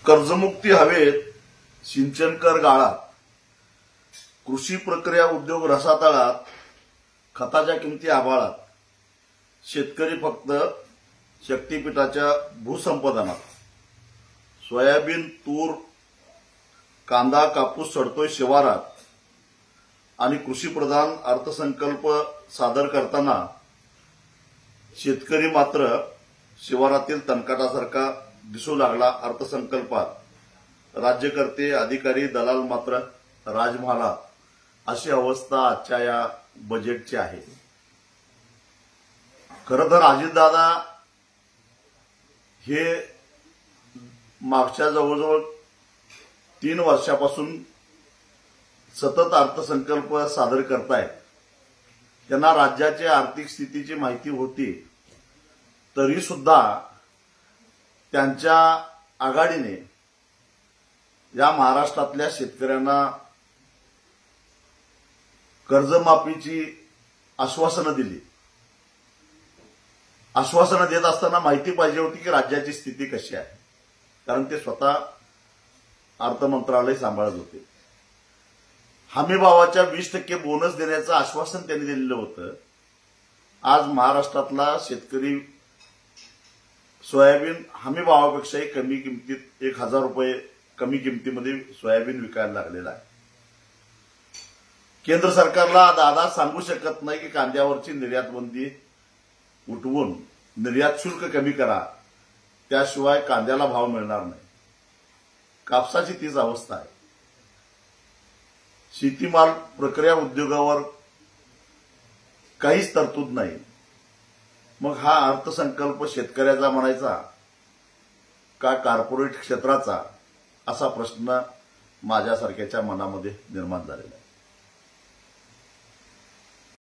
कर्जमुक्ती हवेत, सिंचन कर गाळात, कृषी प्रक्रिया उद्योग रसातळात, खताच्या किमती आभाळात, शेतकरी फक्त शक्तीपीठाच्या भूसंपादनात, सोयाबीन, तूर, कांदा, कापूस सडतोय शिवारात आणि कृषीप्रधान अर्थसंकल्प सादर करताना शेतकरी मात्र शिवारातील तणकाटासारखा दिसू लागला अर्थसंकल्पात। राज्यकर्ते, अधिकारी, दलाल मात्र राजमहालात, अशी अवस्था आजच्या या बजेटची आहे। खरं तर अजितदादा हे मागच्या जवळजवळ 3 वर्षापासून सतत अर्थसंकल्प सादर करतायत। त्यांना राज्याच्या आर्थिक स्थितीची माहिती होती, तरी सुद्धा त्यांच्या आघाडीने या महाराष्ट्रातल्या शेतकऱ्यांना कर्जमाफीची आश्वासनं दिली। आश्वासनं देत असताना माहिती पाहिजे होती की राज्याची स्थिती कशी आहे, कारण ते स्वतः अर्थ मंत्रालय सांभाळत होते। हमीभावाच्या 20% बोनस देण्याचं आश्वासन त्यांनी दिलेलं होतं। आज महाराष्ट्रातला शेतकरी सोयाबीन हमीभावापेक्षाही कमी किमतीत 1000 रुपये कमी किमतीमध्ये सोयाबीन विकायला लागलेला आहे। केंद्र सरकारला दादा सांगू शकत नाही की कांद्यावरची निर्यात बंदी उठवून निर्यात शुल्क कमी करा, त्याशिवाय कांद्याला भाव मिळणार नाही। कापसाची तीच अवस्था आहे। शेतीमाल प्रक्रिया उद्योगावर काहीच तरतूद नाही। मग हा अर्थसंकल्प शेतकऱ्याचा म्हणायचा का कॉर्पोरेट क्षेत्राचा, असा प्रश्न माझ्यासारख्याच्या मनामध्ये निर्माण झालेला आहे।